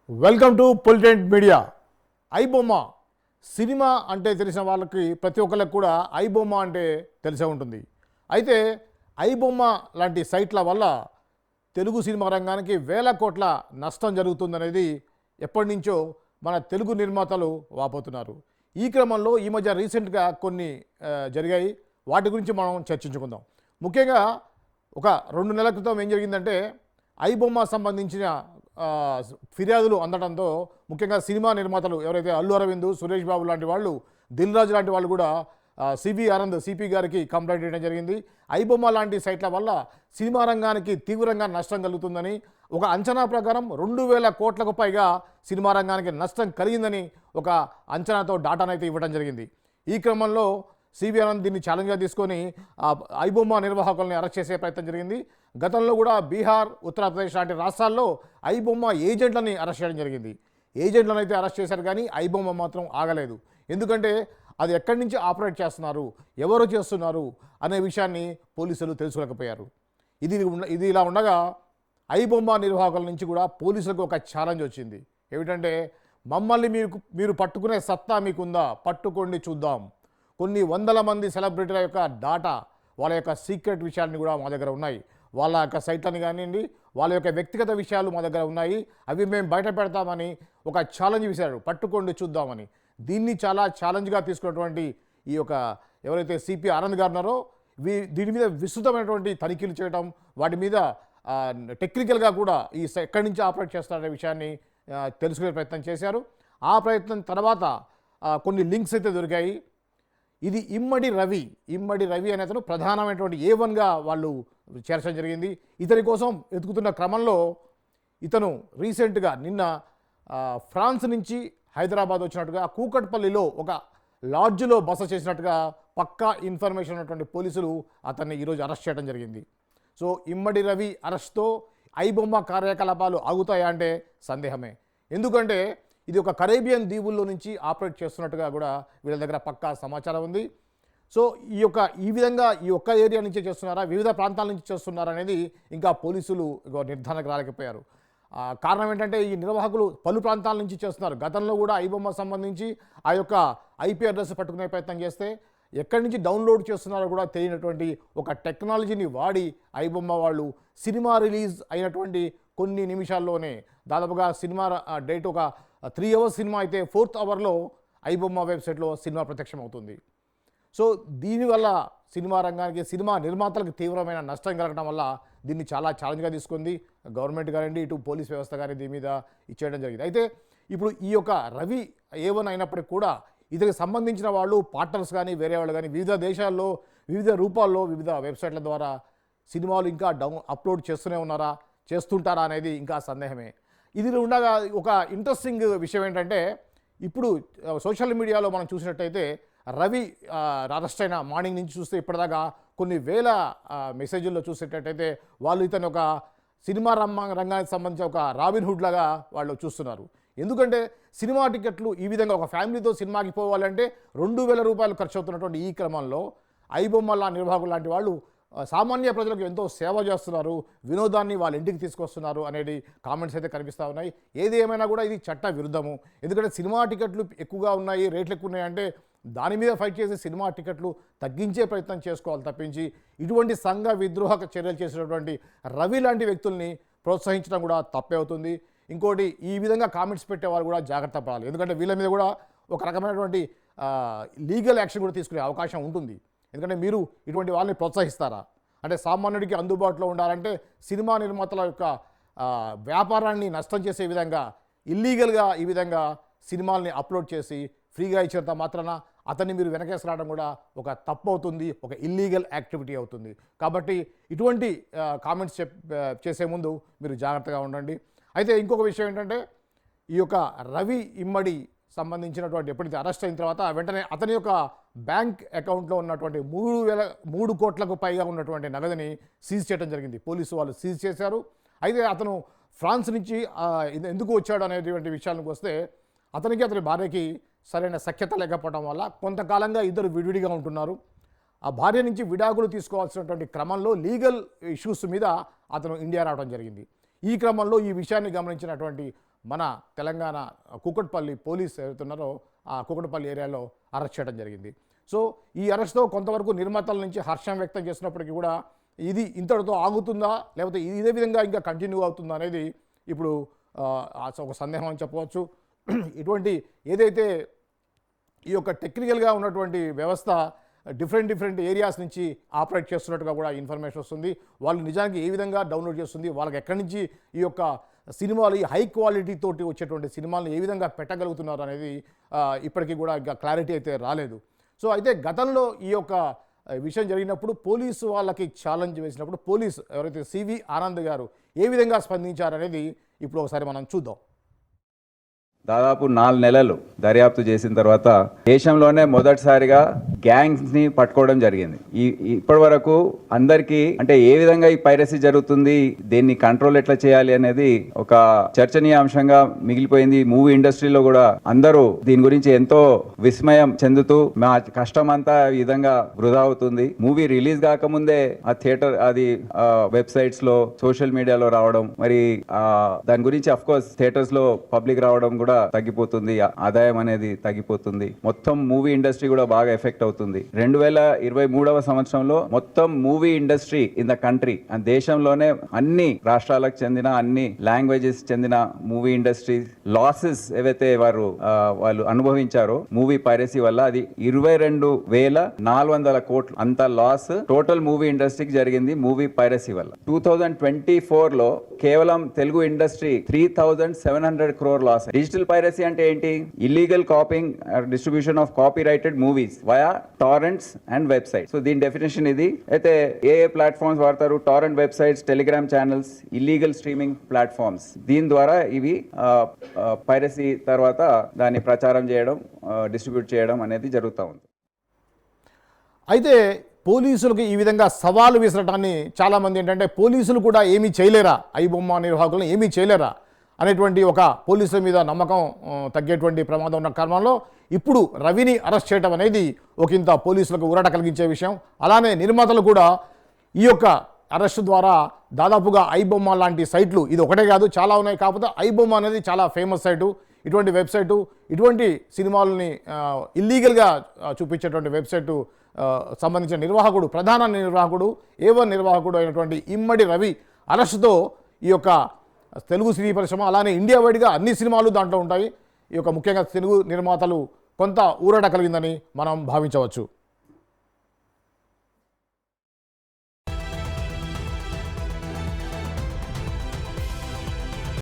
Welcome to పొలిటెంట్ media. IBomma cinema అంటే తెలిసిన వాళ్ళకి ప్రతి ఒక్కరికి కూడా ఐబొమ్మ అంటే తెలిసే ఉంటుంది. అయితే ఐబొమ్మ లాంటి సైట్ల వల్ల తెలుగు సినిమా రంగానికి వేల కోట్ల నష్టం జరుగుతుందనేది ఎప్పటి నుంచో మన తెలుగు నిర్మాతలు వాపోతున్నారు. ఈ క్రమంలో ఈ మధ్య రీసెంట్గా కొన్ని జరిగాయి. వాటి గురించి మనం చర్చించుకుందాం. ముఖ్యంగా ఒక 2 నెలల క్రితం ఏం జరిగిందంటే ఐబొమ్మ సంబంధించిన ఫిర్యాదులు అందడంతో ముఖ్యంగా సినిమా నిర్మాతలు ఎవరైతే అల్లు అరవింద్, సురేష్ బాబు లాంటి వాళ్ళు, దిల్ రాజు లాంటి వాళ్ళు కూడా సివి ఆనంద్ సిపి గారికి కంప్లైంట్ చేయడం జరిగింది. ఐబొమ్మ లాంటి సైట్ల వల్ల సినిమా రంగానికి తీవ్రంగా నష్టం కలుగుతుందని, ఒక అంచనా ప్రకారం 2000 కోట్లకు పైగా సినిమా రంగానికి నష్టం కలిగిందని ఒక అంచనాతో డాటానైతే ఇవ్వడం జరిగింది. ఈ క్రమంలో సివి ఆనంద్ దీన్ని ఛాలెంజ్గా తీసుకొని ఐబొమ్మ నిర్వాహకుల్ని అరెస్ట్ చేసే ప్రయత్నం జరిగింది. గతంలో కూడా బీహార్, ఉత్తరప్రదేశ్ లాంటి రాష్ట్రాల్లో ఐబొమ్మ ఏజెంట్లని అరెస్ట్ చేయడం జరిగింది. ఏజెంట్లను అయితే అరెస్ట్ చేశారు, కానీ ఐబొమ్మ మాత్రం ఆగలేదు. ఎందుకంటే అది ఎక్కడి నుంచి ఆపరేట్ చేస్తున్నారు, ఎవరు చేస్తున్నారు అనే విషయాన్ని పోలీసులు తెలుసుకోలేకపోయారు. ఇది ఇలా ఉండగా ఐబొమ్మ నిర్వాహకుల నుంచి కూడా పోలీసులకు ఒక ఛాలెంజ్ వచ్చింది. ఏమిటంటే, మమ్మల్ని మీరు పట్టుకునే సత్తా మీకుందా, పట్టుకోండి చూద్దాం. కొన్ని వందల మంది సెలబ్రిటీల యొక్క డాటా, వాళ్ళ యొక్క సీక్రెట్ విషయాన్ని కూడా మా దగ్గర ఉన్నాయి. వాళ్ళ యొక్క సైట్లని కానివ్వండి, వాళ్ళ యొక్క వ్యక్తిగత విషయాలు మా దగ్గర ఉన్నాయి. అవి మేము బయట పెడతామని ఒక ఛాలెంజ్ విసిరారు, పట్టుకోండి చూద్దామని. దీన్ని చాలా ఛాలెంజ్గా తీసుకున్నటువంటి ఈ యొక్క ఎవరైతే సిపి ఆనంద్ గారు ఉన్నారో, దీని మీద విస్తృతమైనటువంటి తనిఖీలు చేయడం, వాటి మీద టెక్నికల్గా కూడా ఎక్కడి నుంచి ఆపరేట్ చేస్తారనే విషయాన్ని తెలుసుకునే ప్రయత్నం చేశారు. ఆ ప్రయత్నం తర్వాత కొన్ని లింక్స్ అయితే దొరికాయి. ఇది ఇమ్మడి రవి అనే అతను ప్రధానమైనటువంటి A1గా వాళ్ళు చేర్చడం జరిగింది. ఇతని కోసం వెతుకుతున్న క్రమంలో ఇతను రీసెంట్గా నిన్న ఫ్రాన్స్ నుంచి హైదరాబాద్ వచ్చినట్టుగా, కూకట్పల్లిలో ఒక లాడ్జ్లో బస చేసినట్టుగా పక్కా ఇన్ఫర్మేషన్ ఉన్నటువంటి పోలీసులు అతన్ని ఈరోజు అరెస్ట్ చేయడం జరిగింది. సో ఇమ్మడి రవి అరెస్ట్తో ఐబొమ్మ కార్యకలాపాలు ఆగుతాయా అంటే సందేహమే. ఎందుకంటే ఇది ఒక కరేబియన్ దీవుల్లో నుంచి ఆపరేట్ చేస్తున్నట్టుగా కూడా వీళ్ళ దగ్గర పక్కా సమాచారం ఉంది. సో ఈ విధంగా ఈ ఒక్క ఏరియా నుంచే చేస్తున్నారా, వివిధ ప్రాంతాల నుంచి చేస్తున్నారా అనేది ఇంకా పోలీసులు నిర్ధారణకు రాలేకపోయారు. కారణం ఏంటంటే, ఈ నిర్వాహకులు పలు ప్రాంతాల నుంచి చేస్తున్నారు. గతంలో కూడా ఐబొమ్మ సంబంధించి ఆ యొక్క IP అడ్రస్ పట్టుకునే ప్రయత్నం చేస్తే ఎక్కడి నుంచి డౌన్లోడ్ చేస్తున్నారో కూడా తెలియనటువంటి ఒక టెక్నాలజీని వాడి ఐబొమ్మ వాళ్ళు సినిమా రిలీజ్ అయినటువంటి కొన్ని నిమిషాల్లోనే, దాదాపుగా సినిమా డేట్ ఒక 3 hours సినిమా అయితే 4th hourలో ఐబొమ్మ వెబ్సైట్లో సినిమా ప్రత్యక్షం అవుతుంది. సో దీనివల్ల సినిమా రంగానికి, సినిమా నిర్మాతలకు తీవ్రమైన నష్టం కలగడం వల్ల దీన్ని చాలా ఛాలెంజ్గా తీసుకుంది గవర్నమెంట్ కానివ్వండి, ఇటు పోలీస్ వ్యవస్థ కానీ దీని మీద ఇచ్చేయడం జరిగింది. అయితే ఇప్పుడు ఈ యొక్క రవి A1 అయినప్పటికీ కూడా ఇతనికి సంబంధించిన వాళ్ళు పార్ట్నర్స్ కానీ వేరే వాళ్ళు కానీ వివిధ దేశాల్లో వివిధ రూపాల్లో వివిధ వెబ్సైట్ల ద్వారా సినిమాలు ఇంకా అప్లోడ్ చేస్తూనే ఉన్నారా, చేస్తుంటారా అనేది ఇంకా సందేహమే. ఇది ఉండగా ఒక ఇంట్రెస్టింగ్ విషయం ఏంటంటే, ఇప్పుడు సోషల్ మీడియాలో మనం చూసినట్టయితే రవి అరెస్ట్ అయిన మార్నింగ్ నుంచి చూస్తే ఇప్పటిదాకా కొన్ని వేల మెసేజ్ల్లో చూసేటట్టయితే వాళ్ళు ఇతను ఒక సినిమా రంగానికి సంబంధించిన ఒక రాబిన్ హుడ్ లాగా వాళ్ళు చూస్తున్నారు. ఎందుకంటే సినిమా టికెట్లు ఈ విధంగా ఒక ఫ్యామిలీతో సినిమాకి పోవాలంటే 2000 రూపాయలు ఖర్చు అవుతున్నటువంటి ఈ క్రమంలో ఐబొమ్మల నిర్వాహకులు లాంటి వాళ్ళు సామాన్య ప్రజలకు ఎంతో సేవ చేస్తున్నారు, వినోదాన్ని వాళ్ళ ఇంటికి తీసుకొస్తున్నారు అనేది కామెంట్స్ అయితే కనిపిస్తూ ఉన్నాయి. ఏది ఏమైనా కూడా ఇది చట్ట విరుద్ధము. ఎందుకంటే సినిమా టికెట్లు ఎక్కువగా ఉన్నాయి, రేట్లు ఎక్కువ ఉన్నాయంటే దాని మీద ఫైట్ చేసి సినిమా టికెట్లు తగ్గించే ప్రయత్నం చేసుకోవాలి తప్పించి ఇటువంటి సంఘ విద్రోహక చర్యలు చేసినటువంటి రవి లాంటి వ్యక్తుల్ని ప్రోత్సహించడం కూడా తప్పే అవుతుంది. ఇంకోటి, ఈ విధంగా కామెంట్స్ పెట్టేవారు కూడా జాగ్రత్త పడాలి. ఎందుకంటే వీళ్ళ మీద కూడా ఒక రకమైనటువంటి లీగల్ యాక్షన్ కూడా తీసుకునే అవకాశం ఉంటుంది. ఎందుకంటే మీరు ఇటువంటి వాళ్ళని ప్రోత్సహిస్తారా అంటే, సామాన్యుడికి అందుబాటులో ఉండాలంటే సినిమా నిర్మాతల యొక్క వ్యాపారాన్ని నష్టం చేసే విధంగా ఇల్లీగల్గా ఈ విధంగా సినిమాల్ని అప్లోడ్ చేసి ఫ్రీగా ఇచ్చినంత మాత్రాన అతన్ని మీరు వెనకేసరావడం కూడా ఒక తప్పు అవుతుంది, ఒక ఇల్లీగల్ యాక్టివిటీ అవుతుంది. కాబట్టి ఇటువంటి కామెంట్స్ చేసే ముందు మీరు జాగ్రత్తగా ఉండండి. అయితే ఇంకొక విషయం ఏంటంటే, ఈ యొక్క రవి ఇమ్మడి సంబంధించినటువంటి ఎప్పుడైతే అరెస్ట్ అయిన తర్వాత వెంటనే అతని యొక్క బ్యాంక్ అకౌంట్లో ఉన్నటువంటి 3 కోట్లకు పైగా ఉన్నటువంటి నగదుని సీజ్ చేయడం జరిగింది. పోలీసు వాళ్ళు సీజ్ చేశారు. అయితే అతను ఫ్రాన్స్ నుంచి ఎందుకు వచ్చాడు అనేటువంటి విషయానికి వస్తే, అతనికి అతని భార్యకి సరైన సఖ్యత లేకపోవడం వల్ల కొంతకాలంగా ఇద్దరు విడివిడిగా ఉంటున్నారు. ఆ భార్య నుంచి విడాకులు తీసుకోవాల్సినటువంటి క్రమంలో లీగల్ ఇష్యూస్ మీద అతను ఇండియా రావడం జరిగింది. ఈ క్రమంలో ఈ విషయాన్ని గమనించినటువంటి మన తెలంగాణ కూకట్పల్లి పోలీస్ ఎవరుతున్నారో ఆ కూకట్పల్లి ఏరియాలో అరెస్ట్ చేయడం జరిగింది. సో ఈ అరెస్ట్తో కొంతవరకు నిర్మాతల నుంచి హర్షం వ్యక్తం చేసినప్పటికీ కూడా ఇది ఇంతటితో ఆగుతుందా లేకపోతే ఇదే విధంగా ఇంకా కంటిన్యూ అవుతుందా అనేది ఇప్పుడు ఒక సందేహం అని చెప్పవచ్చు. ఇటువంటి ఏదైతే ఈ యొక్క టెక్నికల్గా ఉన్నటువంటి వ్యవస్థ డిఫరెంట్ ఏరియాస్ నుంచి ఆపరేట్ చేస్తున్నట్టుగా కూడా ఇన్ఫర్మేషన్ వస్తుంది. వాళ్ళు నిజానికి ఏ విధంగా డౌన్లోడ్ చేస్తుంది, వాళ్ళకి ఎక్కడి నుంచి ఈ యొక్క సినిమాలు ఈ హై క్వాలిటీ తోటి వచ్చేటువంటి సినిమాలను ఏ విధంగా పెట్టగలుగుతున్నారు అనేది ఇప్పటికీ కూడా ఇంకా క్లారిటీ అయితే రాలేదు. సో అయితే గతంలో ఈ యొక్క విషయం జరిగినప్పుడు పోలీసు వాళ్ళకి ఛాలెంజ్ వేసినప్పుడు పోలీసు ఎవరైతే సివి ఆనంద్ గారు ఏ విధంగా స్పందించారనేది ఇప్పుడు ఒకసారి మనం చూద్దాం. దాదాపు 4 నెలలు దర్యాప్తు చేసిన తర్వాత దేశంలోనే మొదటిసారిగా గ్యాంగ్స్ ని పట్టుకోవడం జరిగింది. ఇప్పటి వరకు అందరికీ అంటే ఏ విధంగా ఈ పైరసీ జరుగుతుంది, దీన్ని కంట్రోల్ ఎట్లా చేయాలి అనేది ఒక చర్చనీయాంశంగా మిగిలిపోయింది. మూవీ ఇండస్ట్రీలో కూడా అందరూ దీని గురించి ఎంతో విస్మయం చెందుతూ మా కష్టం అంతా ఈ విధంగా వృధా అవుతుంది. మూవీ రిలీజ్ కాకముందే ఆ థియేటర్ అది వెబ్సైట్స్ లో సోషల్ మీడియాలో రావడం, మరి దాని గురించి అఫ్ కోర్స్ థియేటర్స్ లో పబ్లిక్ రావడం కూడా తగ్గిపోతుంది, ఆదాయం అనేది తగ్గిపోతుంది. మొత్తం మూవీ ఇండస్ట్రీ కూడా బాగా ఎఫెక్ట్ అవుతుంది. 2023వ సంవత్సరంలో మొత్తం movie industry in the country దేశంలోనే అన్ని రాష్ట్రాలకు చెందిన అన్ని లాంగ్వేజెస్ చెందిన మూవీ ఇండస్ట్రీ లాసెస్ ఏవైతే వాళ్ళు అనుభవించారో మూవీ పైరసీ వల్ల అది 22,400 కోట్లు అంత లాస్ టోటల్ మూవీ ఇండస్ట్రీకి జరిగింది మూవీ పైరసీ వల్ల. 2024లో కేవలం Telugu industry 3,700 crore loss. Digital piracy అంటే ఏంటి? Illegal copying distribution of copyrighted movies via torrents and website. So దీని డెఫినేషన్ ఇది. అయితే ఏ ప్లాట్ఫామ్స్ వాడతారు? Torrent websites, Telegram channels, illegal streaming platforms. దీని ద్వారా ఇవి పైరసీ తర్వాత దాన్ని ప్రచారం చేయడం, డిస్ట్రిబ్యూట్ చేయడం అనేది జరుగుతూ ఉంది. అయితే పోలీసులకు ఈ విధంగా సవాలు విసరటాన్ని చాలామంది ఏంటంటే పోలీసులు కూడా ఏమీ చేయలేరా, ఐబొమ్మ నిర్వాహకులను ఏమీ చేయలేరా అనేటువంటి ఒక పోలీసుల మీద నమ్మకం తగ్గేటువంటి ప్రమాదం ఉన్న క్రమంలో ఇప్పుడు రవిని అరెస్ట్ చేయడం అనేది ఒకంత పోలీసులకు ఊరట కలిగించే విషయం. అలానే నిర్మాతలు కూడా ఈ యొక్క అరెస్టు ద్వారా దాదాపుగా ఐబొమ్మ లాంటి సైట్లు ఇది ఒకటే కాదు చాలా ఉన్నాయి. కాకపోతే ఐబొమ్మ అనేది చాలా ఫేమస్ సైటు. ఇటువంటి వెబ్సైటు ఇటువంటి సినిమాలని ఇల్లీగల్గా చూపించేటువంటి వెబ్సైటు సంబంధించిన నిర్వాహకుడు, ప్రధాన నిర్వాహకుడు, A1 నిర్వాహకుడు అయినటువంటి ఇమ్మడి రవి అరెస్టుతో ఈ యొక్క తెలుగు సినీ పరిశ్రమ అలానే ఇండియా వైడ్గా అన్ని సినిమాలు దాంట్లో ఉంటాయి. ఈ యొక్క ముఖ్యంగా తెలుగు నిర్మాతలు కొంత ఊరట కలిగిందని మనం భావించవచ్చు.